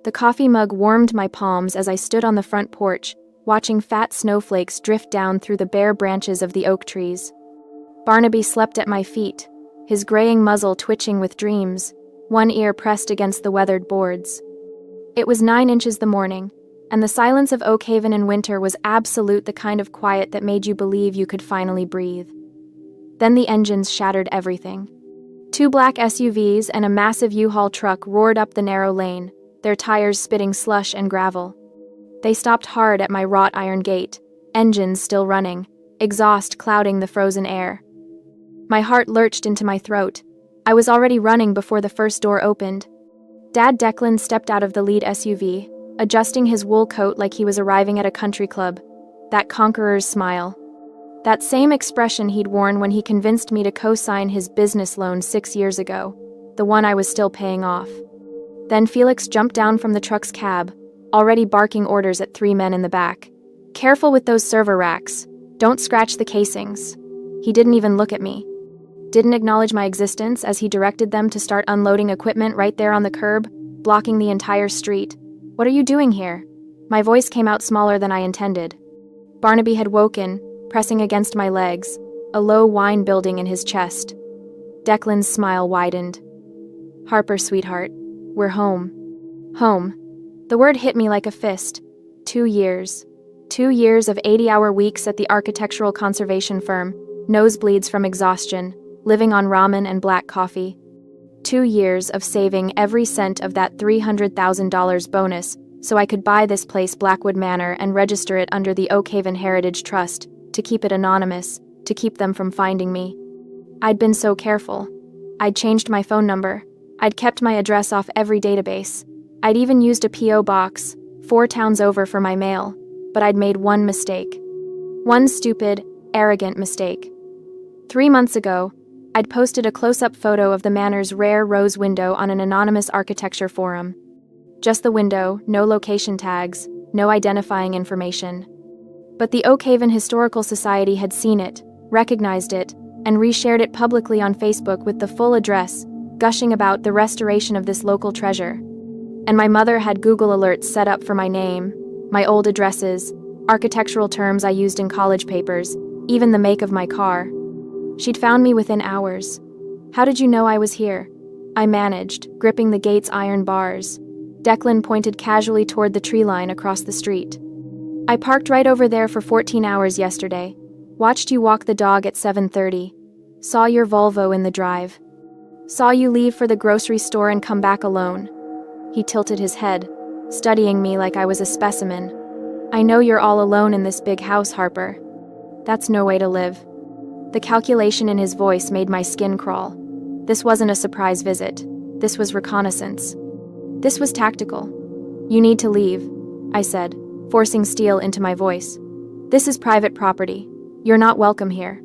The coffee mug warmed my palms as I stood on the front porch, watching fat snowflakes drift down through the bare branches of the oak trees. Barnaby slept at my feet, his graying muzzle twitching with dreams, one ear pressed against the weathered boards. It was 9 inches the morning, and the silence of Oak Haven in winter was absolute, the kind of quiet that made you believe you could finally breathe. Then the engines shattered everything. 2 black SUVs and a massive U-Haul truck roared up the narrow lane, their tires spitting slush and gravel. They stopped hard at my wrought iron gate, engines still running, exhaust clouding the frozen air. My heart lurched into my throat. I was already running before the first door opened. Dad Declan stepped out of the lead SUV, adjusting his wool coat like he was arriving at a country club. That conqueror's smile. That same expression he'd worn when he convinced me to co-sign his business loan 6 years ago, the one I was still paying off. Then Felix jumped down from the truck's cab, already barking orders at 3 men in the back. "Careful with those server racks. Don't scratch the casings." He didn't even look at me. Didn't acknowledge my existence as he directed them to start unloading equipment right there on the curb, blocking the entire street. "What are you doing here?" My voice came out smaller than I intended. Barnaby had woken, pressing against my legs, a low whine building in his chest. Declan's smile widened. "Harper, sweetheart, we're home." Home. The word hit me like a fist. 2 years. 2 years of 80-hour weeks at the architectural conservation firm, nosebleeds from exhaustion, living on ramen and black coffee. 2 years of saving every cent of that $300,000 bonus so I could buy this place, Blackwood Manor, and register it under the Oak Haven Heritage Trust, to keep it anonymous, to keep them from finding me. I'd been so careful. I'd changed my phone number. I'd kept my address off every database. I'd even used a P.O. box, 4 towns over, for my mail. But I'd made one mistake. One stupid, arrogant mistake. 3 months ago, I'd posted a close-up photo of the manor's rare rose window on an anonymous architecture forum. Just the window, no location tags, no identifying information. But the Oak Haven Historical Society had seen it, recognized it, and reshared it publicly on Facebook with the full address, gushing about the restoration of this local treasure. And my mother had Google alerts set up for my name, my old addresses, architectural terms I used in college papers, even the make of my car. She'd found me within hours. "How did you know I was here?" I managed, gripping the gate's iron bars. Declan pointed casually toward the tree line across the street. "I parked right over there for 14 hours yesterday. Watched you walk the dog at 7:30. Saw your Volvo in the drive. Saw you leave for the grocery store and come back alone." He tilted his head, studying me like I was a specimen. "I know you're all alone in this big house, Harper. That's no way to live." The calculation in his voice made my skin crawl. This wasn't a surprise visit. This was reconnaissance. This was tactical. "You need to leave," I said, forcing steel into my voice. "This is private property. You're not welcome here."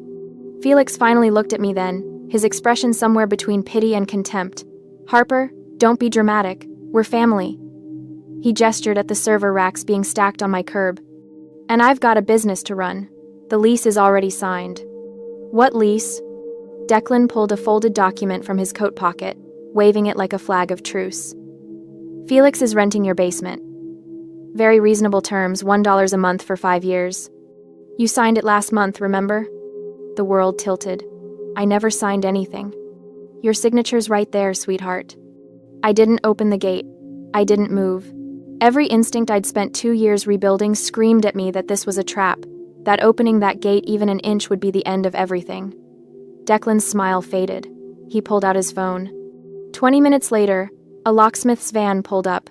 Felix finally looked at me then, his expression somewhere between pity and contempt. "Harper, don't be dramatic. We're family." He gestured at the server racks being stacked on my curb. "And I've got a business to run. The lease is already signed." "What lease?" Declan pulled a folded document from his coat pocket, waving it like a flag of truce. "Felix is renting your basement. Very reasonable terms, $1 a month for 5 years. You signed it last month, remember?" The world tilted. "I never signed anything." "Your signature's right there, sweetheart." I didn't open the gate. I didn't move. Every instinct I'd spent 2 years rebuilding screamed at me that this was a trap, that opening that gate even an inch would be the end of everything. Declan's smile faded. He pulled out his phone. 20 minutes later, a locksmith's van pulled up.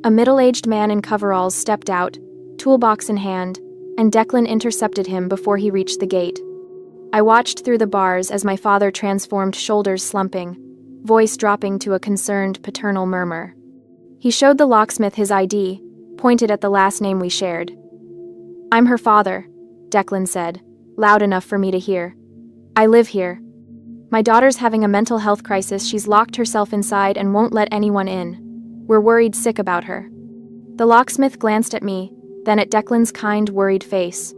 A middle-aged man in coveralls stepped out, toolbox in hand, and Declan intercepted him before he reached the gate. I watched through the bars as my father transformed, shoulders slumping, voice dropping to a concerned paternal murmur. He showed the locksmith his ID, pointed at the last name we shared. "I'm her father," Declan said, loud enough for me to hear. "I live here. My daughter's having a mental health crisis. She's locked herself inside and won't let anyone in. We're worried sick about her." The locksmith glanced at me, then at Declan's kind, worried face,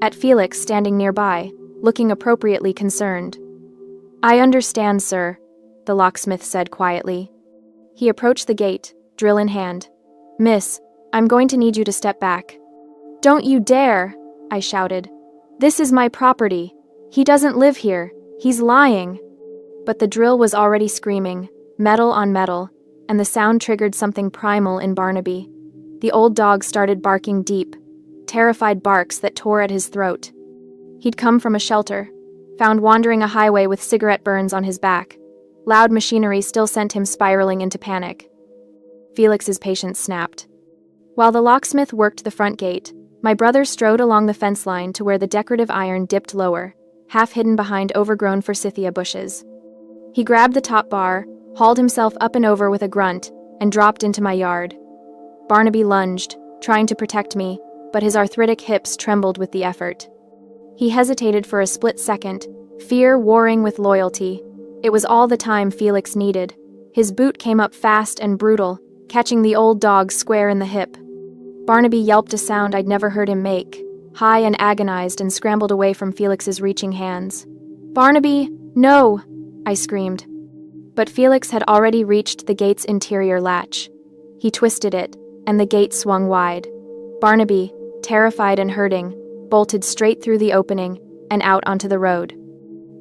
at Felix standing nearby, looking appropriately concerned. "I understand, sir," the locksmith said quietly. He approached the gate, drill in hand. "Miss, I'm going to need you to step back." "Don't you dare!" I shouted. "This is my property. He doesn't live here. He's lying." But the drill was already screaming, metal on metal, and the sound triggered something primal in Barnaby. The old dog started barking deep, terrified barks that tore at his throat. He'd come from a shelter, found wandering a highway with cigarette burns on his back. Loud machinery still sent him spiraling into panic. Felix's patience snapped. While the locksmith worked the front gate, my brother strode along the fence line to where the decorative iron dipped lower, half hidden behind overgrown forsythia bushes. He grabbed the top bar, hauled himself up and over with a grunt, and dropped into my yard. Barnaby lunged, trying to protect me, but his arthritic hips trembled with the effort. He hesitated for a split second, fear warring with loyalty. It was all the time Felix needed. His boot came up fast and brutal, catching the old dog square in the hip. Barnaby yelped a sound I'd never heard him make, high and agonized, and scrambled away from Felix's reaching hands. "Barnaby, no!" I screamed. But Felix had already reached the gate's interior latch. He twisted it, and the gate swung wide. Barnaby, terrified and hurting, bolted straight through the opening and out onto the road.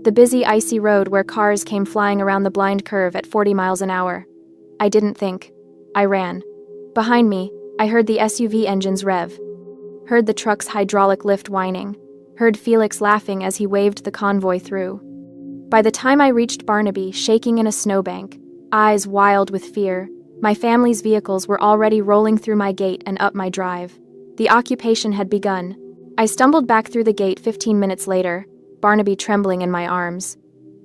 The busy, icy road where cars came flying around the blind curve at 40 miles an hour. I didn't think. I ran. Behind me, I heard the SUV engines rev. Heard the truck's hydraulic lift whining. Heard Felix laughing as he waved the convoy through. By the time I reached Barnaby, shaking in a snowbank, eyes wild with fear, my family's vehicles were already rolling through my gate and up my drive. The occupation had begun. I stumbled back through the gate 15 minutes later, Barnaby trembling in my arms.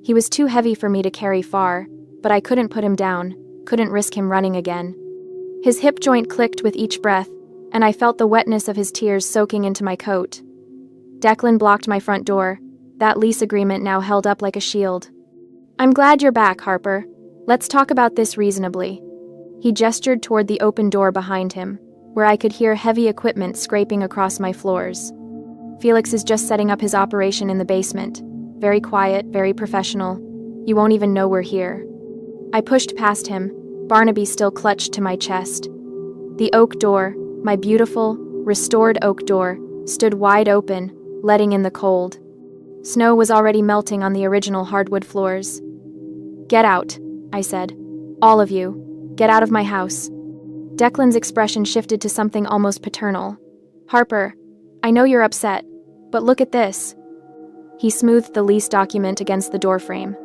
He was too heavy for me to carry far, but I couldn't put him down, couldn't risk him running again. His hip joint clicked with each breath, and I felt the wetness of his tears soaking into my coat. Declan blocked my front door, that lease agreement now held up like a shield. "I'm glad you're back, Harper. Let's talk about this reasonably." He gestured toward the open door behind him, where I could hear heavy equipment scraping across my floors. "Felix is just setting up his operation in the basement. Very quiet, very professional. You won't even know we're here." I pushed past him, Barnaby still clutched to my chest. The oak door, my beautiful, restored oak door, stood wide open, letting in the cold. Snow was already melting on the original hardwood floors. "Get out," I said. "All of you. Get out of my house." Declan's expression shifted to something almost paternal. "Harper, I know you're upset, but look at this." He smoothed the lease document against the doorframe.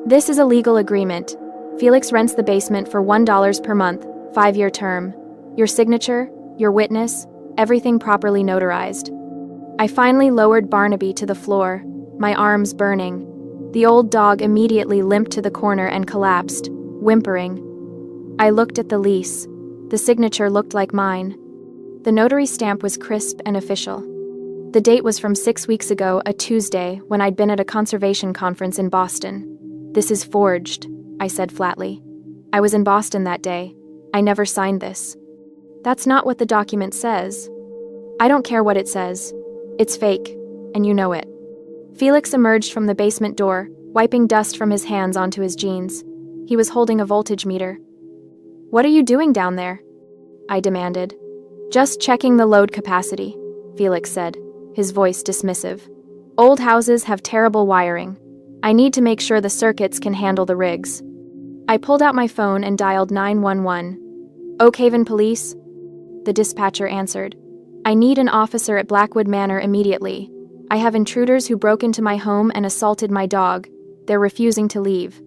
"This is a legal agreement. Felix rents the basement for $1 per month, 5-year term. Your signature, your witness, everything properly notarized." I finally lowered Barnaby to the floor, my arms burning. The old dog immediately limped to the corner and collapsed, whimpering. I looked at the lease. The signature looked like mine. The notary stamp was crisp and official. The date was from 6 weeks ago, a Tuesday, when I'd been at a conservation conference in Boston. "This is forged," I said flatly. "I was in Boston that day. I never signed this." "That's not what the document says." "I don't care what it says. It's fake, and you know it." Felix emerged from the basement door, wiping dust from his hands onto his jeans. He was holding a voltage meter. "What are you doing down there?" I demanded. "Just checking the load capacity," Felix said, his voice dismissive. "Old houses have terrible wiring. I need to make sure the circuits can handle the rigs." I pulled out my phone and dialed 911. "Oak Haven Police?" The dispatcher answered. "I need an officer at Blackwood Manor immediately. I have intruders who broke into my home and assaulted my dog. They're refusing to leave."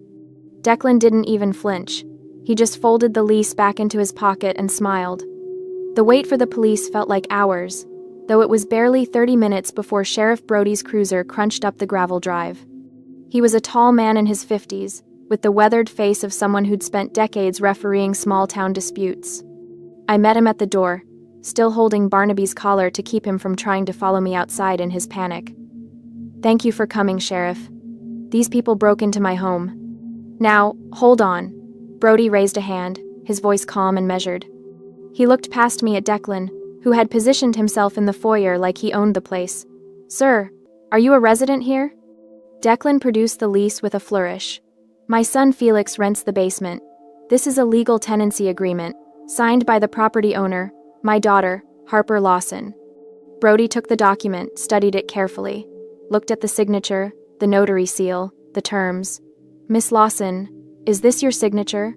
Declan didn't even flinch. He just folded the lease back into his pocket and smiled. The wait for the police felt like hours, though it was barely 30 minutes before Sheriff Brody's cruiser crunched up the gravel drive. He was a tall man in his 50s, with the weathered face of someone who'd spent decades refereeing small-town disputes. I met him at the door, still holding Barnaby's collar to keep him from trying to follow me outside in his panic. "Thank you for coming, Sheriff. These people broke into my home." "Now, hold on." Brody raised a hand, his voice calm and measured. He looked past me at Declan, who had positioned himself in the foyer like he owned the place. "Sir, are you a resident here?" Declan produced the lease with a flourish. "My son Felix rents the basement. This is a legal tenancy agreement, Signed by the property owner, my daughter, Harper Lawson. Brody took the document, studied it carefully, looked at the signature, the notary seal, the terms. Miss Lawson, is this your signature?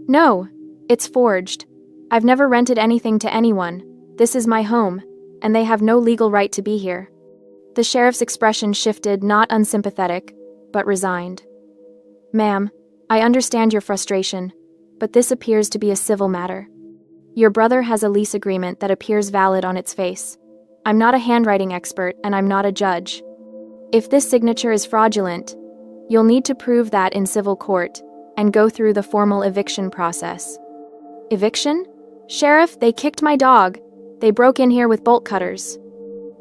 No, it's forged. I've never rented anything to anyone. This is my home, and they have no legal right to be here. The sheriff's expression shifted, not unsympathetic, but resigned. Ma'am, I understand your frustration, but this appears to be a civil matter. Your brother has a lease agreement that appears valid on its face. I'm not a handwriting expert, and I'm not a judge. If this signature is fraudulent, you'll need to prove that in civil court and go through the formal eviction process. Eviction? Sheriff, they kicked my dog. They broke in here with bolt cutters.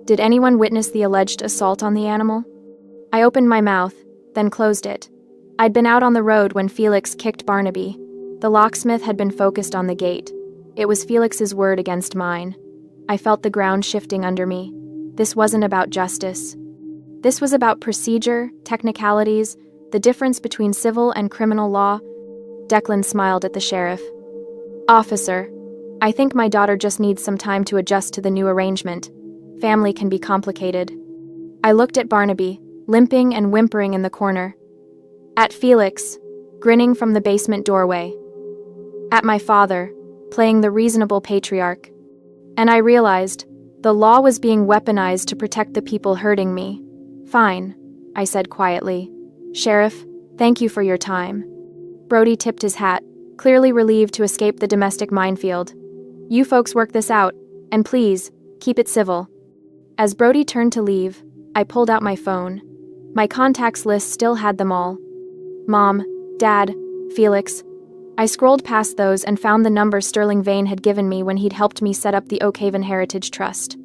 Did anyone witness the alleged assault on the animal? I opened my mouth, then closed it. I'd been out on the road when Felix kicked Barnaby. The locksmith had been focused on the gate. It was Felix's word against mine. I felt the ground shifting under me. This wasn't about justice. This was about procedure, technicalities, the difference between civil and criminal law. Declan smiled at the sheriff. Officer, I think my daughter just needs some time to adjust to the new arrangement. Family can be complicated. I looked at Barnaby, limping and whimpering in the corner. At Felix, grinning from the basement doorway. At my father, playing the reasonable patriarch. And I realized the law was being weaponized to protect the people hurting me. Fine, I said quietly. Sheriff, thank you for your time. Brody tipped his hat, clearly relieved to escape the domestic minefield. You folks work this out, and please, keep it civil. As Brody turned to leave, I pulled out my phone. My contacts list still had them all. Mom, Dad, Felix. I scrolled past those and found the number Sterling Vane had given me when he'd helped me set up the Oakhaven Heritage Trust.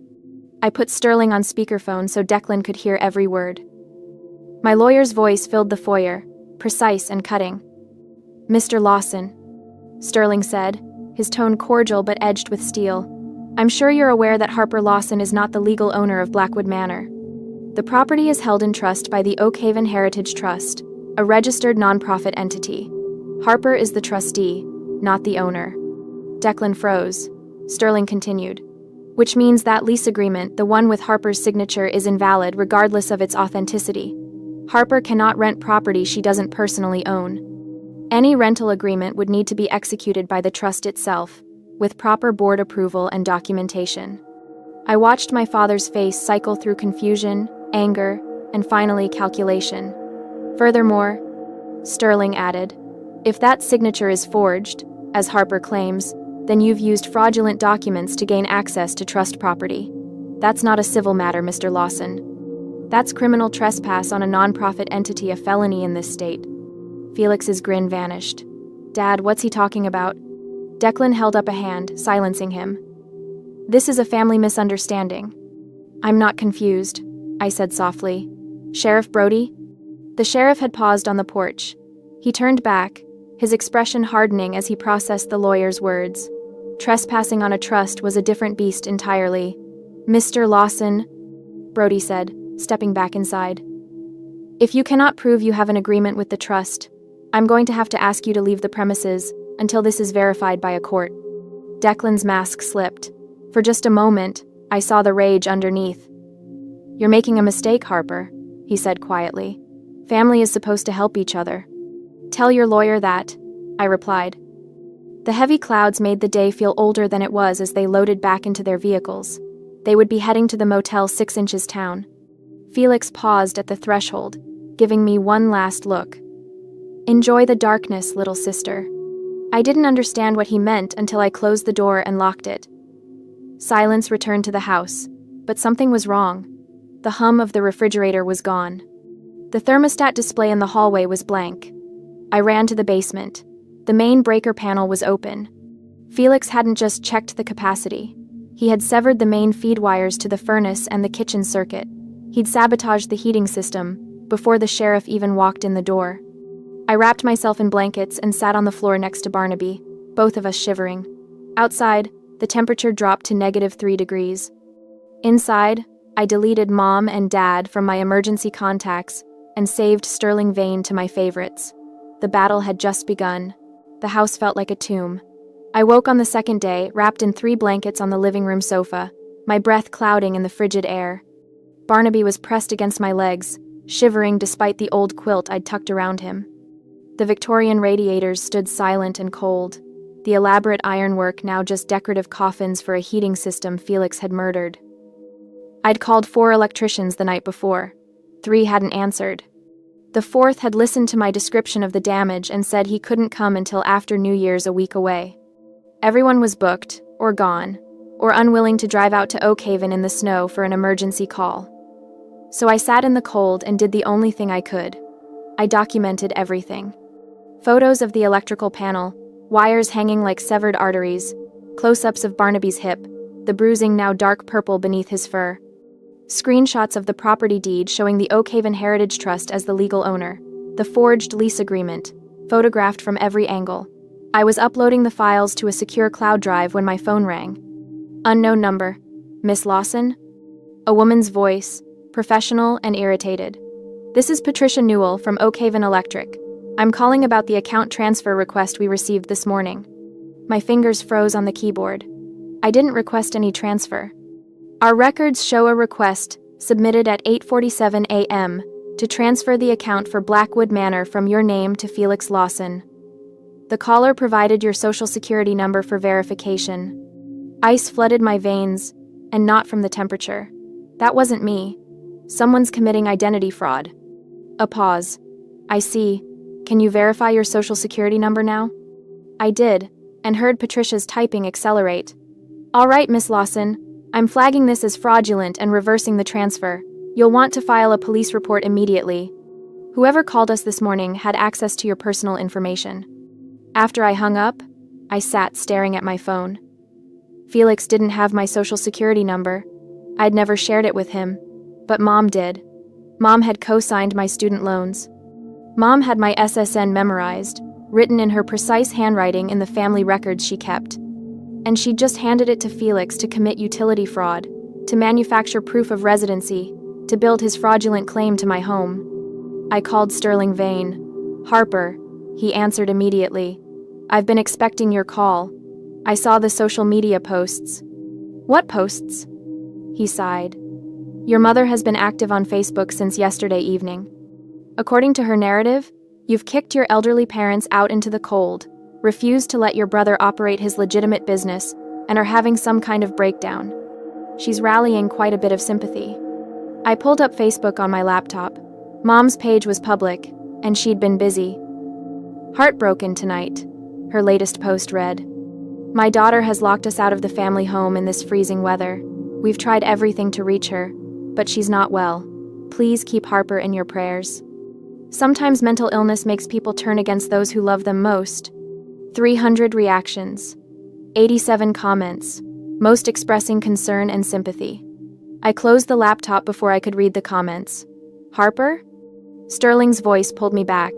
I put Sterling on speakerphone so Declan could hear every word. My lawyer's voice filled the foyer, precise and cutting. Mr. Lawson, Sterling said, his tone cordial but edged with steel. I'm sure you're aware that Harper Lawson is not the legal owner of Blackwood Manor. The property is held in trust by the Oakhaven Heritage Trust, a registered nonprofit entity. Harper is the trustee, not the owner. Declan froze. Sterling continued. Which means that lease agreement, the one with Harper's signature, is invalid regardless of its authenticity. Harper cannot rent property she doesn't personally own. Any rental agreement would need to be executed by the trust itself, with proper board approval and documentation. I watched my father's face cycle through confusion, anger, and finally calculation. Furthermore, Sterling added, if that signature is forged, as Harper claims, then you've used fraudulent documents to gain access to trust property. That's not a civil matter, Mr. Lawson. That's criminal trespass on a nonprofit entity, a felony in this state. Felix's grin vanished. Dad, what's he talking about? Declan held up a hand, silencing him. This is a family misunderstanding. I'm not confused, I said softly. Sheriff Brody? The sheriff had paused on the porch. He turned back, his expression hardening as he processed the lawyer's words. Trespassing on a trust was a different beast entirely. Mr. Lawson, Brody said, stepping back inside. If you cannot prove you have an agreement with the trust, I'm going to have to ask you to leave the premises until this is verified by a court. Declan's mask slipped. For just a moment, I saw the rage underneath. You're making a mistake, Harper, he said quietly. Family is supposed to help each other. Tell your lawyer that, I replied. The heavy clouds made the day feel older than it was as they loaded back into their vehicles. They would be heading to the Motel 6 Inches town. Felix paused at the threshold, giving me one last look. Enjoy the darkness, little sister. I didn't understand what he meant until I closed the door and locked it. Silence returned to the house, but something was wrong. The hum of the refrigerator was gone. The thermostat display in the hallway was blank. I ran to the basement. The main breaker panel was open. Felix hadn't just checked the capacity. He had severed the main feed wires to the furnace and the kitchen circuit. He'd sabotaged the heating system before the sheriff even walked in the door. I wrapped myself in blankets and sat on the floor next to Barnaby, both of us shivering. Outside, the temperature dropped to -3 degrees. Inside, I deleted Mom and Dad from my emergency contacts and saved Sterling Vane to my favorites. The battle had just begun. The house felt like a tomb. I woke on the second day, wrapped in 3 blankets on the living room sofa, my breath clouding in the frigid air. Barnaby was pressed against my legs, shivering despite the old quilt I'd tucked around him. The Victorian radiators stood silent and cold, the elaborate ironwork now just decorative coffins for a heating system Felix had murdered. I'd called 4 electricians the night before. 3 hadn't answered. The 4th had listened to my description of the damage and said he couldn't come until after New Year's a week away. Everyone was booked, or gone, or unwilling to drive out to Oakhaven in the snow for an emergency call. So I sat in the cold and did the only thing I could. I documented everything. Photos of the electrical panel, wires hanging like severed arteries, close-ups of Barnaby's hip, the bruising now dark purple beneath his fur. Screenshots of the property deed showing the Oakhaven Heritage Trust as the legal owner, the forged lease agreement, photographed from every angle. I was uploading the files to a secure cloud drive when my phone rang. Unknown number. Miss Lawson? A woman's voice, professional and irritated. This is Patricia Newell from Oakhaven Electric. I'm calling about the account transfer request we received this morning. My fingers froze on the keyboard. I didn't request any transfer. Our records show a request, submitted at 8:47 a.m., to transfer the account for Blackwood Manor from your name to Felix Lawson. The caller provided your social security number for verification. Ice flooded my veins, and not from the temperature. That wasn't me. Someone's committing identity fraud. A pause. I see. Can you verify your social security number now? I did, and heard Patricia's typing accelerate. All right, Miss Lawson. I'm flagging this as fraudulent and reversing the transfer. You'll want to file a police report immediately. Whoever called us this morning had access to your personal information. After I hung up, I sat staring at my phone. Felix didn't have my social security number. I'd never shared it with him, but Mom did. Mom had co-signed my student loans. Mom had my SSN memorized, written in her precise handwriting in the family records she kept. And she'd just handed it to Felix to commit utility fraud, to manufacture proof of residency, to build his fraudulent claim to my home. I called Sterling Vane. Harper, he answered immediately. I've been expecting your call. I saw the social media posts. What posts? He sighed. Your mother has been active on Facebook since yesterday evening. According to her narrative, you've kicked your elderly parents out into the cold, refused to let your brother operate his legitimate business, and are having some kind of breakdown. She's rallying quite a bit of sympathy. I pulled up Facebook on my laptop. Mom's page was public, and she'd been busy. Heartbroken tonight, her latest post read. My daughter has locked us out of the family home in this freezing weather. We've tried everything to reach her, but she's not well. Please keep Harper in your prayers. Sometimes mental illness makes people turn against those who love them most. 300 reactions. 87 comments, most expressing concern and sympathy. I closed the laptop before I could read the comments. Harper? Sterling's voice pulled me back.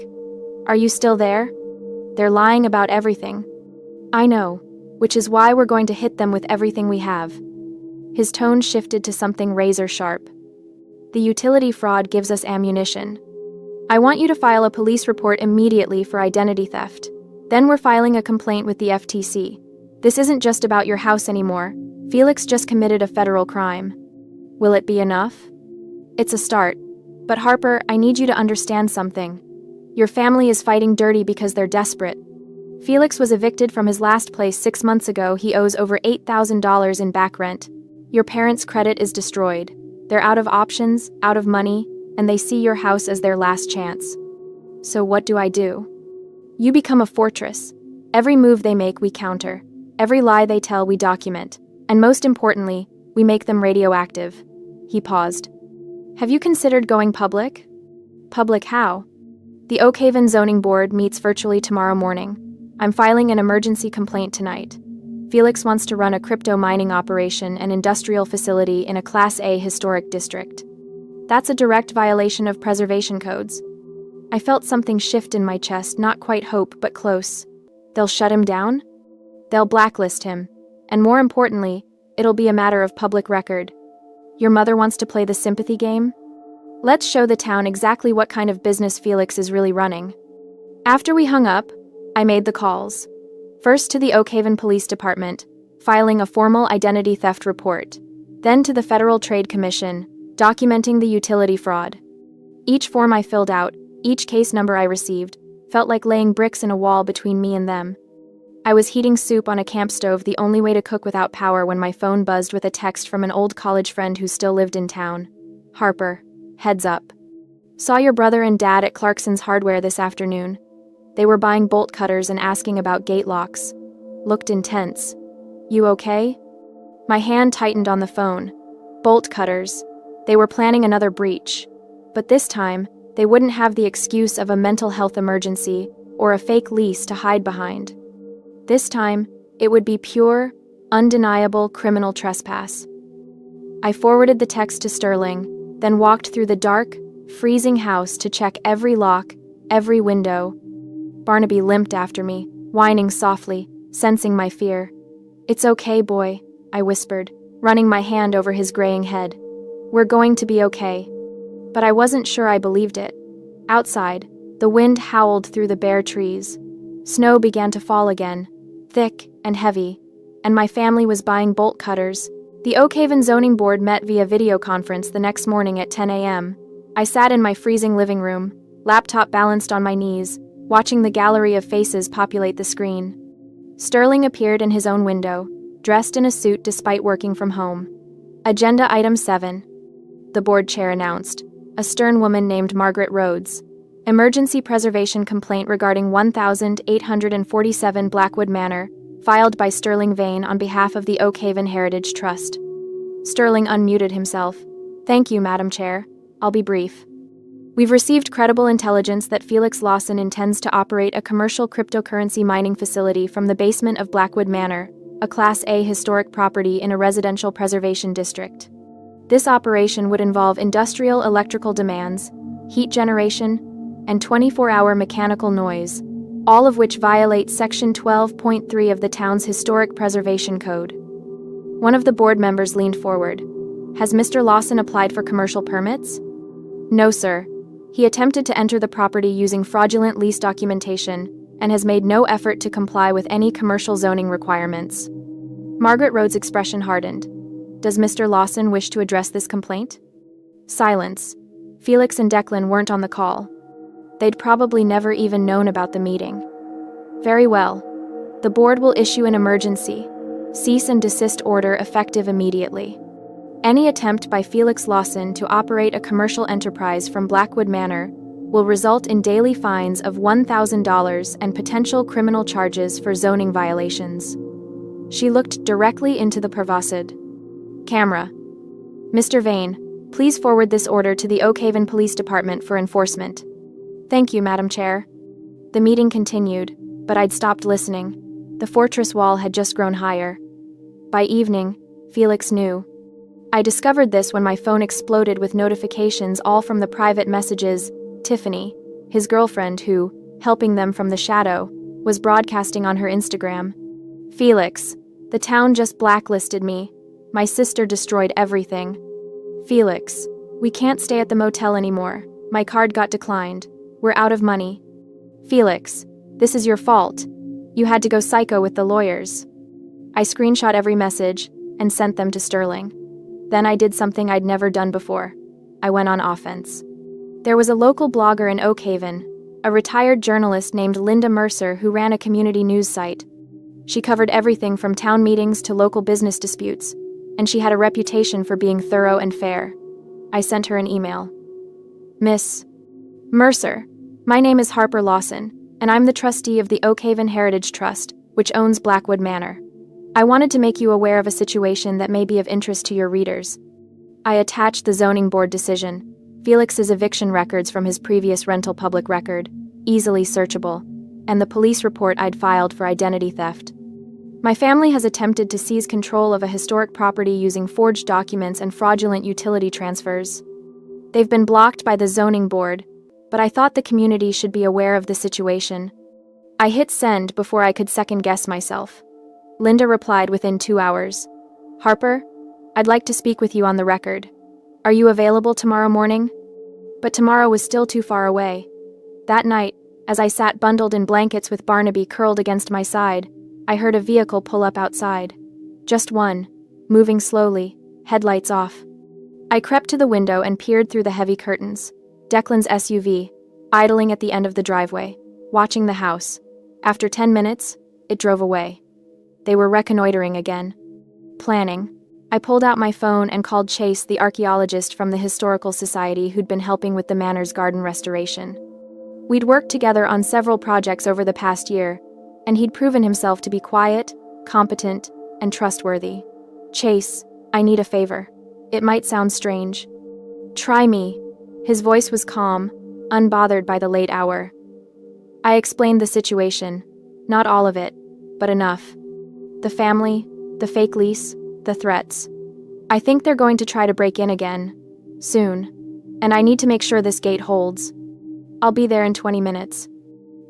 Are you still there? They're lying about everything. I know, which is why we're going to hit them with everything we have. His tone shifted to something razor sharp. The utility fraud gives us ammunition. I want you to file a police report immediately for identity theft. Then we're filing a complaint with the FTC. This isn't just about your house anymore. Felix just committed a federal crime. Will it be enough? It's a start. But Harper, I need you to understand something. Your family is fighting dirty because they're desperate. Felix was evicted from his last place 6 months ago. He owes over $8,000 in back rent. Your parents' credit is destroyed. They're out of options, out of money, and they see your house as their last chance. So what do? You become a fortress. Every move they make, we counter. Every lie they tell, we document. And most importantly, we make them radioactive. He paused. Have you considered going public? Public how? The Oakhaven Zoning Board meets virtually tomorrow morning. I'm filing an emergency complaint tonight. Felix wants to run a crypto mining operation and industrial facility in a Class A historic district. That's a direct violation of preservation codes. I felt something shift in my chest, not quite hope, but close. They'll shut him down? They'll blacklist him. And more importantly, it'll be a matter of public record. Your mother wants to play the sympathy game? Let's show the town exactly what kind of business Felix is really running. After we hung up, I made the calls. First to the Oakhaven Police Department, filing a formal identity theft report. Then to the Federal Trade Commission, documenting the utility fraud. Each form I filled out, each case number I received, felt like laying bricks in a wall between me and them. I was heating soup on a camp stove, the only way to cook without power, when my phone buzzed with a text from an old college friend who still lived in town. Harper, heads up. Saw your brother and dad at Clarkson's Hardware this afternoon. They were buying bolt cutters and asking about gate locks. Looked intense. You okay? My hand tightened on the phone. Bolt cutters. They were planning another breach. But this time, they wouldn't have the excuse of a mental health emergency or a fake lease to hide behind. This time, it would be pure, undeniable criminal trespass. I forwarded the text to Sterling, then walked through the dark, freezing house to check every lock, every window. Barnaby limped after me, whining softly, sensing my fear. It's okay, boy, I whispered, running my hand over his graying head. We're going to be okay. But I wasn't sure I believed it. Outside, the wind howled through the bare trees. Snow began to fall again, thick and heavy, and my family was buying bolt cutters. The Oakhaven Zoning Board met via video conference the next morning at 10 a.m. I sat in my freezing living room, laptop balanced on my knees, watching the gallery of faces populate the screen. Sterling appeared in his own window, dressed in a suit despite working from home. Agenda Item 7. The board chair announced. A stern woman named Margaret Rhodes. Emergency preservation complaint regarding 1847 Blackwood Manor, filed by Sterling Vane on behalf of the Oakhaven Heritage Trust. Sterling unmuted himself. Thank you, Madam Chair. I'll be brief. We've received credible intelligence that Felix Lawson intends to operate a commercial cryptocurrency mining facility from the basement of Blackwood Manor, a Class A historic property in a residential preservation district. This operation would involve industrial electrical demands, heat generation, and 24-hour mechanical noise, all of which violate Section 12.3 of the town's Historic Preservation Code. One of the board members leaned forward. Has Mr. Lawson applied for commercial permits? No, sir. He attempted to enter the property using fraudulent lease documentation and has made no effort to comply with any commercial zoning requirements. Margaret Rhodes' expression hardened. Does Mr. Lawson wish to address this complaint? Silence. Felix and Declan weren't on the call. They'd probably never even known about the meeting. Very well. The board will issue an emergency, cease and desist order effective immediately. Any attempt by Felix Lawson to operate a commercial enterprise from Blackwood Manor will result in daily fines of $1,000 and potential criminal charges for zoning violations. She looked directly into the Pravasad. Camera. Mr. Vane, please forward this order to the Oakhaven Police Department for enforcement. Thank you, Madam Chair. The meeting continued, but I'd stopped listening. The fortress wall had just grown higher. By evening, Felix knew. I discovered this when my phone exploded with notifications, all from the private messages Tiffany, his girlfriend who, helping them from the shadow, was broadcasting on her Instagram. Felix, the town just blacklisted me. My sister destroyed everything. Felix, we can't stay at the motel anymore. My card got declined. We're out of money. Felix, this is your fault. You had to go psycho with the lawyers. I screenshot every message and sent them to Sterling. Then I did something I'd never done before. I went on offense. There was a local blogger in Oakhaven, a retired journalist named Linda Mercer who ran a community news site. She covered everything from town meetings to local business disputes, and she had a reputation for being thorough and fair. I sent her an email. Miss Mercer, my name is Harper Lawson, and I'm the trustee of the Oakhaven Heritage Trust, which owns Blackwood Manor. I wanted to make you aware of a situation that may be of interest to your readers. I attached the zoning board decision, Felix's eviction records from his previous rental public record, easily searchable, and the police report I'd filed for identity theft. My family has attempted to seize control of a historic property using forged documents and fraudulent utility transfers. They've been blocked by the zoning board, but I thought the community should be aware of the situation. I hit send before I could second-guess myself. Linda replied within 2 hours. Harper, I'd like to speak with you on the record. Are you available tomorrow morning? But tomorrow was still too far away. That night, as I sat bundled in blankets with Barnaby curled against my side, I heard a vehicle pull up outside. Just one, moving slowly, headlights off. I crept to the window and peered through the heavy curtains. Declan's SUV, idling at the end of the driveway, watching the house. After 10 minutes, it drove away. They were reconnoitering again. Planning. I pulled out my phone and called Chase, the archaeologist from the Historical Society who'd been helping with the manor's garden restoration. We'd worked together on several projects over the past year, and he'd proven himself to be quiet, competent, and trustworthy. Chase, I need a favor. It might sound strange. Try me. His voice was calm, unbothered by the late hour. I explained the situation. Not all of it, but enough. The family, the fake lease, the threats. I think they're going to try to break in again. Soon. And I need to make sure this gate holds. I'll be there in 20 minutes.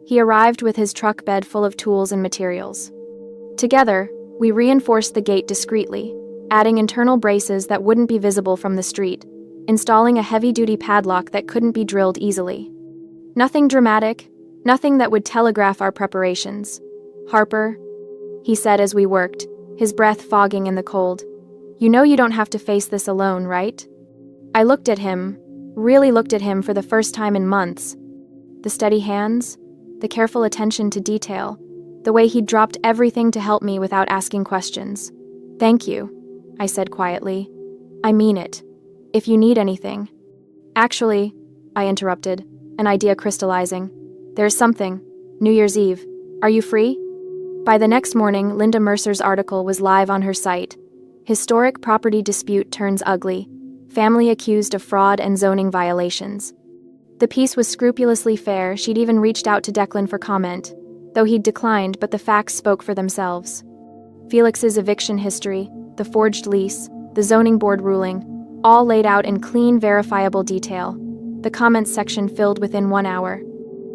He arrived with his truck bed full of tools and materials. Together, we reinforced the gate discreetly, adding internal braces that wouldn't be visible from the street, installing a heavy-duty padlock that couldn't be drilled easily. Nothing dramatic, nothing that would telegraph our preparations. Harper, he said as we worked, his breath fogging in the cold. You know you don't have to face this alone, right? I looked at him, really looked at him for the first time in months. The steady hands, the careful attention to detail, the way he dropped everything to help me without asking questions. Thank you, I said quietly. I mean it. If you need anything. Actually, I interrupted, an idea crystallizing. There's something. New Year's Eve. Are you free? By the next morning, Linda Mercer's article was live on her site. Historic property dispute turns ugly. Family accused of fraud and zoning violations. The piece was scrupulously fair. She'd even reached out to Declan for comment, though he'd declined, but the facts spoke for themselves. Felix's eviction history, the forged lease, the zoning board ruling, all laid out in clean, verifiable detail. The comments section filled within 1 hour.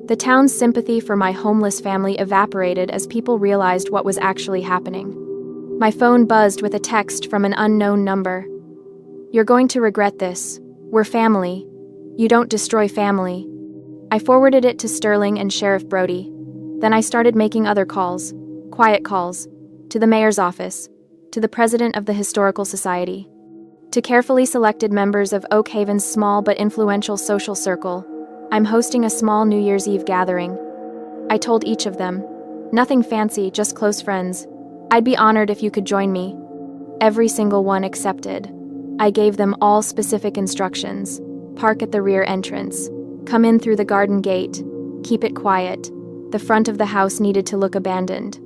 The town's sympathy for my homeless family evaporated as people realized what was actually happening. My phone buzzed with a text from an unknown number. You're going to regret this. We're family. You don't destroy family. I forwarded it to Sterling and Sheriff Brody. Then I started making other calls, quiet calls, to the mayor's office, to the president of the Historical Society, to carefully selected members of Oak Haven's small but influential social circle. I'm hosting a small New Year's Eve gathering. I told each of them. Nothing fancy, just close friends. I'd be honored if you could join me. Every single one accepted. I gave them all specific instructions. Park at the rear entrance. Come in through the garden gate. Keep it quiet. The front of the house needed to look abandoned.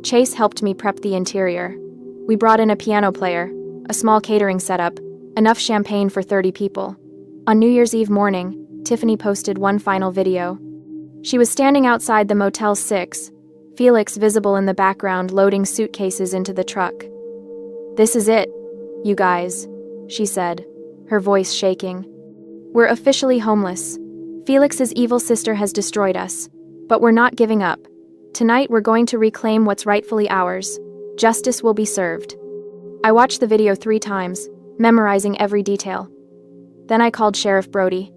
Chase helped me prep the interior. We brought in a piano player, a small catering setup, enough champagne for 30 people. On New Year's Eve morning, Tiffany posted one final video. She was standing outside the Motel 6, Felix visible in the background loading suitcases into the truck. This is it, you guys, she said, her voice shaking. We're officially homeless. Felix's evil sister has destroyed us, but we're not giving up. Tonight we're going to reclaim what's rightfully ours. Justice will be served. I watched the video 3 times, memorizing every detail. Then I called Sheriff Brody.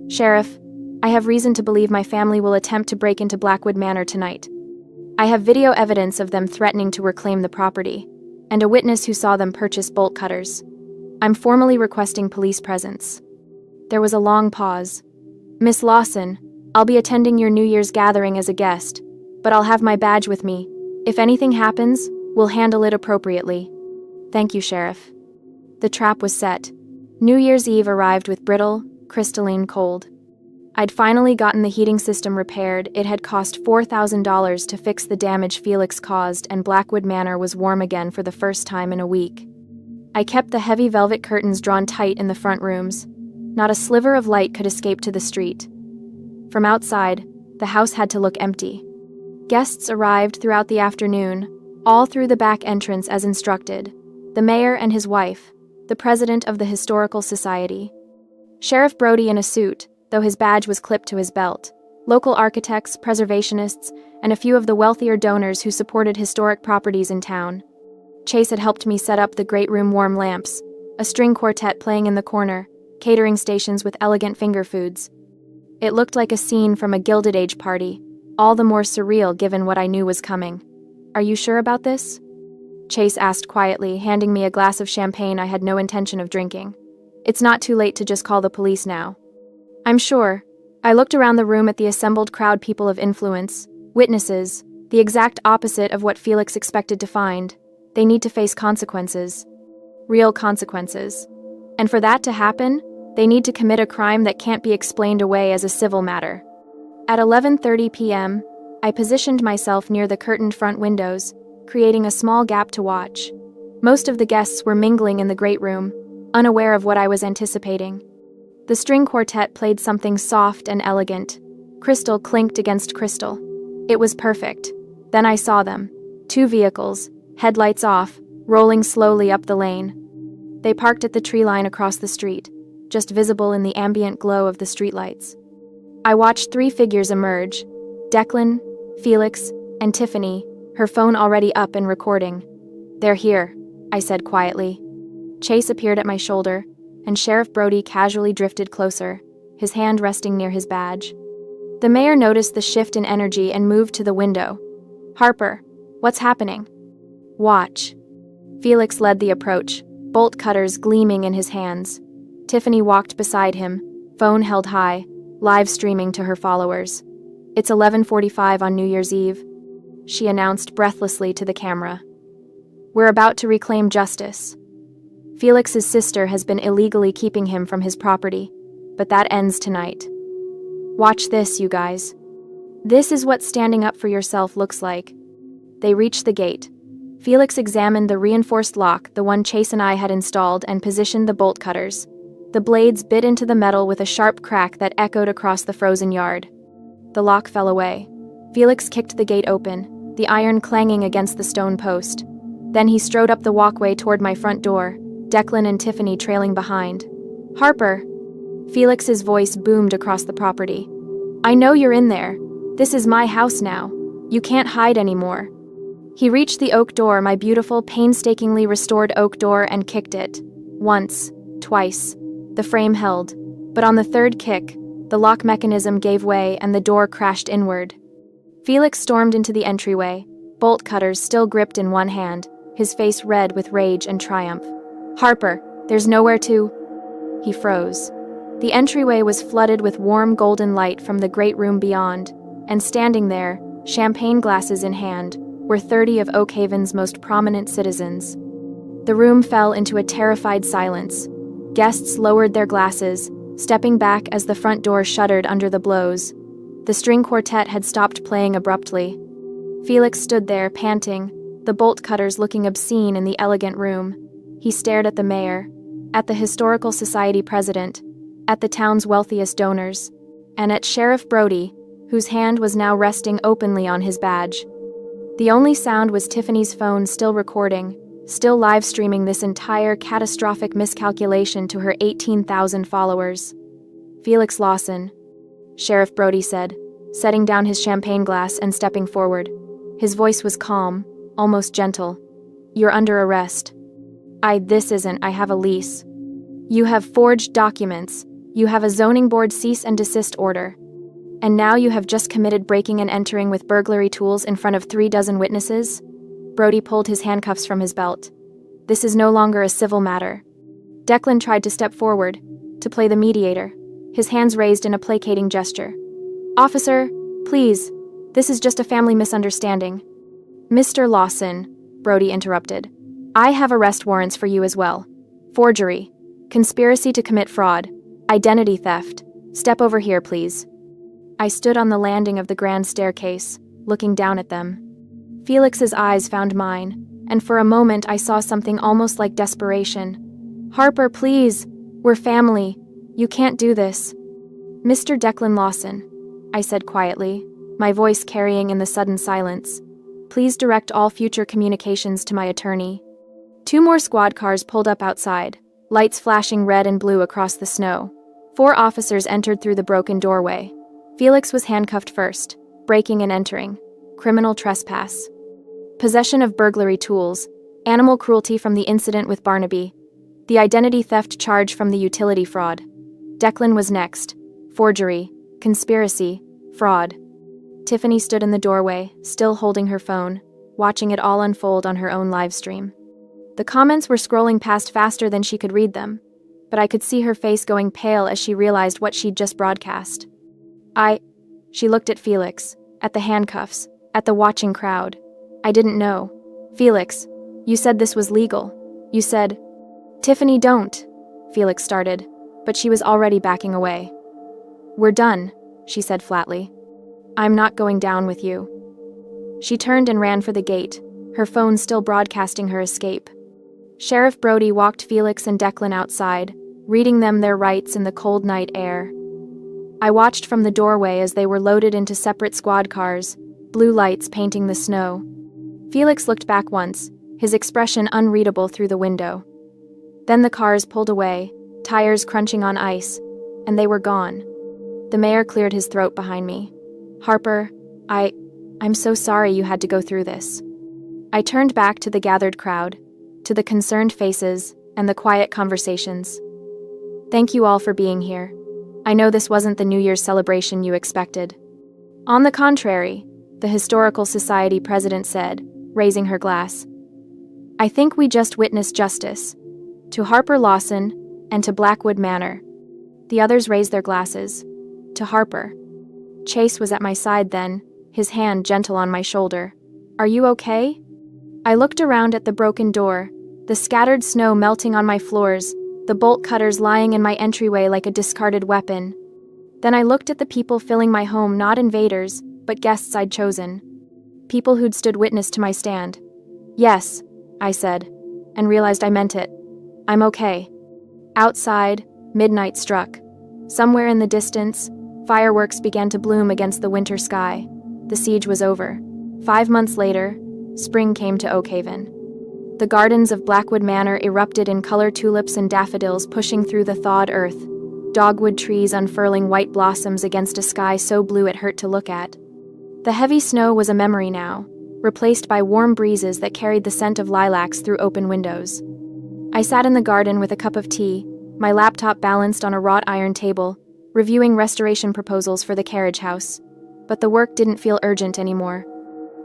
Sheriff, I have reason to believe my family will attempt to break into Blackwood Manor tonight. I have video evidence of them threatening to reclaim the property, and a witness who saw them purchase bolt cutters. I'm formally requesting police presence. There was a long pause. Miss Lawson, I'll be attending your New Year's gathering as a guest, but I'll have my badge with me. If anything happens, we'll handle it appropriately. Thank you, Sheriff. The trap was set. New Year's Eve arrived with brittle, crystalline cold. I'd finally gotten the heating system repaired. It had cost $4,000 to fix the damage Felix caused, and Blackwood Manor was warm again for the first time in a week. I kept the heavy velvet curtains drawn tight in the front rooms. Not a sliver of light could escape to the street. From outside, the house had to look empty. Guests arrived throughout the afternoon, all through the back entrance as instructed. The mayor and his wife, the president of the Historical Society. Sheriff Brody in a suit, though his badge was clipped to his belt. Local architects, preservationists, and a few of the wealthier donors who supported historic properties in town. Chase had helped me set up the great room warm lamps, a string quartet playing in the corner, catering stations with elegant finger foods. It looked like a scene from a Gilded Age party, all the more surreal given what I knew was coming. Are you sure about this? Chase asked quietly, handing me a glass of champagne I had no intention of drinking. It's not too late to just call the police now. I'm sure. I looked around the room at the assembled crowd, people of influence, witnesses, the exact opposite of what Felix expected to find. They need to face consequences. Real consequences. And for that to happen, they need to commit a crime that can't be explained away as a civil matter. At 11:30 p.m., I positioned myself near the curtained front windows, creating a small gap to watch. Most of the guests were mingling in the great room, unaware of what I was anticipating. The string quartet played something soft and elegant. Crystal clinked against crystal. It was perfect. Then I saw them. 2 vehicles, headlights off, rolling slowly up the lane. They parked at the tree line across the street, just visible in the ambient glow of the streetlights. I watched 3 figures emerge: Declan, Felix, and Tiffany, her phone already up and recording. They're here, I said quietly. Chase appeared at my shoulder, and Sheriff Brody casually drifted closer, his hand resting near his badge. The mayor noticed the shift in energy and moved to the window. Harper, what's happening? Watch. Felix led the approach, bolt cutters gleaming in his hands. Tiffany walked beside him, phone held high, live streaming to her followers. It's 11:45 on New Year's Eve, she announced breathlessly to the camera. We're about to reclaim justice. Felix's sister has been illegally keeping him from his property, but that ends tonight. Watch this, you guys. This is what standing up for yourself looks like. They reached the gate. Felix examined the reinforced lock, the one Chase and I had installed, and positioned the bolt cutters. The blades bit into the metal with a sharp crack that echoed across the frozen yard. The lock fell away. Felix kicked the gate open, the iron clanging against the stone post. Then he strode up the walkway toward my front door, Declan and Tiffany trailing behind. Harper! Felix's voice boomed across the property. I know you're in there. This is my house now. You can't hide anymore. He reached the oak door, my beautiful, painstakingly restored oak door, and kicked it. Once, twice. The frame held. But on the third kick, the lock mechanism gave way and the door crashed inward. Felix stormed into the entryway, bolt cutters still gripped in one hand, his face red with rage and triumph. Harper, there's nowhere to... He froze. The entryway was flooded with warm golden light from the great room beyond, and standing there, champagne glasses in hand, were 30 of Oak Haven's most prominent citizens. The room fell into a terrified silence. Guests lowered their glasses, stepping back as the front door shuddered under the blows. The string quartet had stopped playing abruptly. Felix stood there, panting, the bolt cutters looking obscene in the elegant room. He stared at the mayor, at the Historical Society president, at the town's wealthiest donors, and at Sheriff Brody, whose hand was now resting openly on his badge. The only sound was Tiffany's phone still recording, still live streaming this entire catastrophic miscalculation to her 18,000 followers. Felix Lawson, Sheriff Brody said, setting down his champagne glass and stepping forward. His voice was calm, almost gentle. You're under arrest. I have a lease. You have forged documents. You have a zoning board cease and desist order. And now you have just committed breaking and entering with burglary tools in front of 36 witnesses? Brody pulled his handcuffs from his belt. This is no longer a civil matter. Declan tried to step forward, to play the mediator, his hands raised in a placating gesture. Officer, please, this is just a family misunderstanding. Mr. Lawson, Brody interrupted. I have arrest warrants for you as well. Forgery, conspiracy to commit fraud, identity theft. Step over here, please. I stood on the landing of the grand staircase, looking down at them. Felix's eyes found mine, and for a moment I saw something almost like desperation. Harper, please, we're family. You can't do this. Mr. Declan Lawson, I said quietly, my voice carrying in the sudden silence. Please direct all future communications to my attorney. 2 more squad cars pulled up outside, lights flashing red and blue across the snow. 4 officers entered through the broken doorway. Felix was handcuffed first, breaking and entering. Criminal trespass. Possession of burglary tools. Animal cruelty from the incident with Barnaby. The identity theft charge from the utility fraud. Declan was next. Forgery. Conspiracy. Fraud. Tiffany stood in the doorway, still holding her phone. watching it all unfold on her own live stream. The comments were scrolling past faster than she could read them, but I could see her face going pale as she realized what she'd just broadcast. She looked at Felix, at the handcuffs, at the watching crowd. I didn't know. Felix, you said this was legal. You said, Tiffany, don't, Felix started, but she was already backing away. We're done, she said flatly. I'm not going down with you. She turned and ran for the gate, her phone still broadcasting her escape. Sheriff Brody walked Felix and Declan outside, reading them their rights in the cold night air. I watched from the doorway as they were loaded into separate squad cars, blue lights painting the snow. Felix looked back once, his expression unreadable through the window. Then the cars pulled away, tires crunching on ice, and they were gone. The mayor cleared his throat behind me. Harper, I'm so sorry you had to go through this. I turned back to the gathered crowd, to the concerned faces and the quiet conversations. Thank you all for being here. I know this wasn't the New Year's celebration you expected. On the contrary, the Historical Society president said, raising her glass. I think we just witnessed justice. To Harper Lawson and to Blackwood Manor. The others raised their glasses. To Harper. Chase was at my side then, his hand gentle on my shoulder. Are you okay? I looked around at the broken door, the scattered snow melting on my floors, the bolt cutters lying in my entryway like a discarded weapon. Then I looked at the people filling my home, not invaders, but guests I'd chosen. People who'd stood witness to my stand. Yes, I said, and realized I meant it. I'm okay. Outside, midnight struck. Somewhere in the distance, fireworks began to bloom against the winter sky. The siege was over. 5 months later, spring came to Oakhaven. The gardens of Blackwood Manor erupted in color tulips and daffodils pushing through the thawed earth, dogwood trees unfurling white blossoms against a sky so blue it hurt to look at. The heavy snow was a memory now, replaced by warm breezes that carried the scent of lilacs through open windows. I sat in the garden with a cup of tea, my laptop balanced on a wrought iron table, reviewing restoration proposals for the carriage house. But the work didn't feel urgent anymore.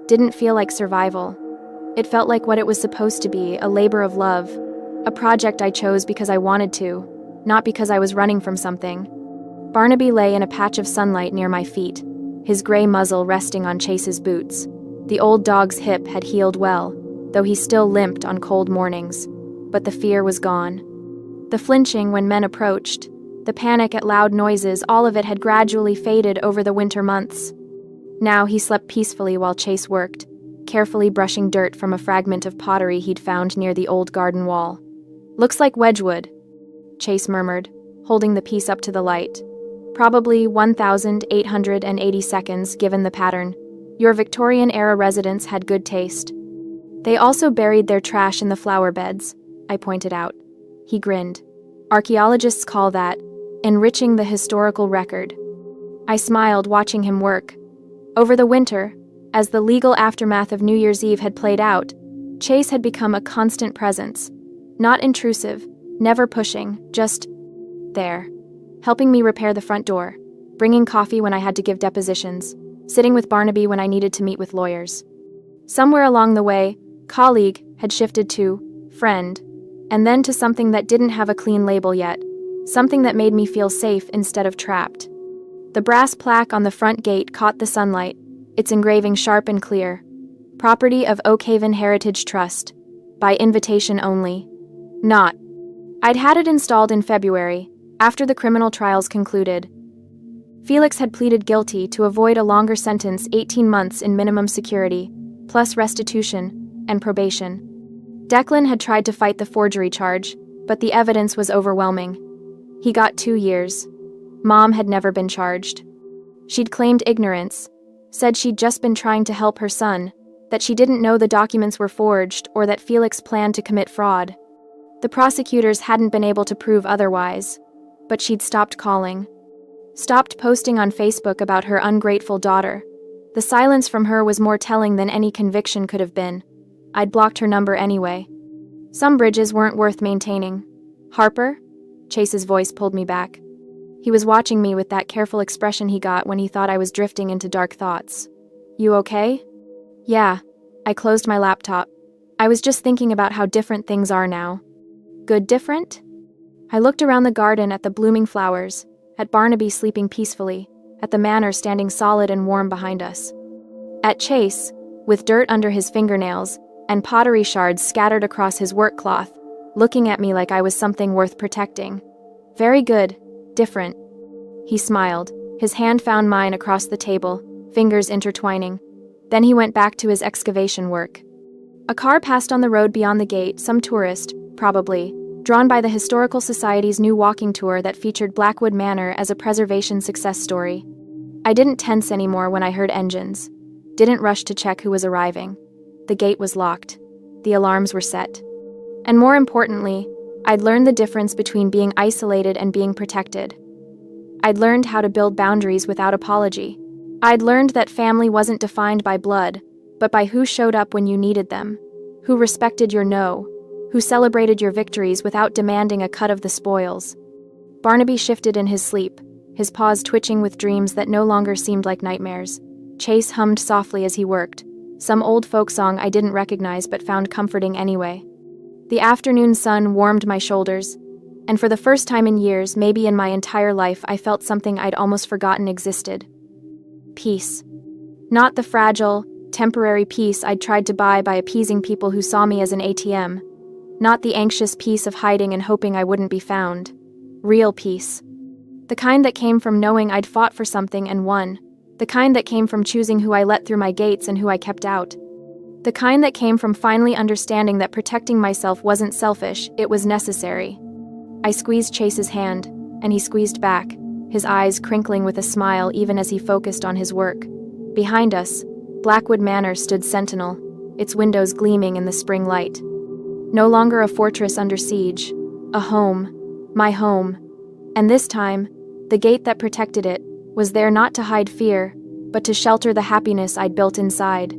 Didn't feel like survival. It felt like what it was supposed to be, a labor of love. A project I chose because I wanted to, not because I was running from something. Barnaby lay in a patch of sunlight near my feet, his gray muzzle resting on Chase's boots. The old dog's hip had healed well, though he still limped on cold mornings. But the fear was gone. The flinching when men approached, the panic at loud noises, all of it had gradually faded over the winter months. Now he slept peacefully while Chase worked, carefully brushing dirt from a fragment of pottery he'd found near the old garden wall. Looks like Wedgwood, Chase murmured, holding the piece up to the light. Probably 1,880 seconds, given the pattern. Your Victorian-era residents had good taste. They also buried their trash in the flower beds, I pointed out. He grinned. Archaeologists call that enriching the historical record. I smiled, watching him work. Over the winter, as the legal aftermath of New Year's Eve had played out, Chase had become a constant presence. Not intrusive, never pushing, just there. Helping me repair the front door, bringing coffee when I had to give depositions, sitting with Barnaby when I needed to meet with lawyers. Somewhere along the way, colleague had shifted to friend, and then to something that didn't have a clean label yet, something that made me feel safe instead of trapped. The brass plaque on the front gate caught the sunlight, its engraving sharp and clear. Property of Oakhaven Heritage Trust. By invitation only. Not. I'd had it installed in February, after the criminal trials concluded. Felix had pleaded guilty to avoid a longer sentence, 18 months in minimum security, plus restitution and probation. Declan had tried to fight the forgery charge, but the evidence was overwhelming. He got 2 years. Mom had never been charged. She'd claimed ignorance, said she'd just been trying to help her son, that she didn't know the documents were forged or that Felix planned to commit fraud. The prosecutors hadn't been able to prove otherwise, but she'd stopped calling. Stopped posting on Facebook about her ungrateful daughter. The silence from her was more telling than any conviction could have been. I'd blocked her number anyway. Some bridges weren't worth maintaining. Harper? Chase's voice pulled me back. He was watching me with that careful expression he got when he thought I was drifting into dark thoughts. You okay? Yeah, I closed my laptop. I was just thinking about how different things are now. Good different? I looked around the garden at the blooming flowers, at Barnaby sleeping peacefully, at the manor standing solid and warm behind us. At Chase, with dirt under his fingernails and pottery shards scattered across his work cloth, looking at me like I was something worth protecting. Very good, different. He smiled. His hand found mine across the table, fingers intertwining. Then he went back to his excavation work. A car passed on the road beyond the gate, some tourist, probably, drawn by the Historical Society's new walking tour that featured Blackwood Manor as a preservation success story. I didn't tense anymore when I heard engines. Didn't rush to check who was arriving. The gate was locked. The alarms were set. And more importantly, I'd learned the difference between being isolated and being protected. I'd learned how to build boundaries without apology. I'd learned that family wasn't defined by blood, but by who showed up when you needed them, who respected your no, who celebrated your victories without demanding a cut of the spoils. Barnaby shifted in his sleep, his paws twitching with dreams that no longer seemed like nightmares. Chase hummed softly as he worked, some old folk song I didn't recognize but found comforting anyway. The afternoon sun warmed my shoulders, and for the first time in years, maybe in my entire life, I felt something I'd almost forgotten existed. Peace. Not the fragile, temporary peace I'd tried to buy by appeasing people who saw me as an ATM. Not the anxious peace of hiding and hoping I wouldn't be found. Real peace. The kind that came from knowing I'd fought for something and won. The kind that came from choosing who I let through my gates and who I kept out. The kind that came from finally understanding that protecting myself wasn't selfish, it was necessary. I squeezed Chase's hand, and he squeezed back, his eyes crinkling with a smile even as he focused on his work. Behind us, Blackwood Manor stood sentinel, its windows gleaming in the spring light. No longer a fortress under siege, a home, my home. And this time, the gate that protected it was there not to hide fear, but to shelter the happiness I'd built inside.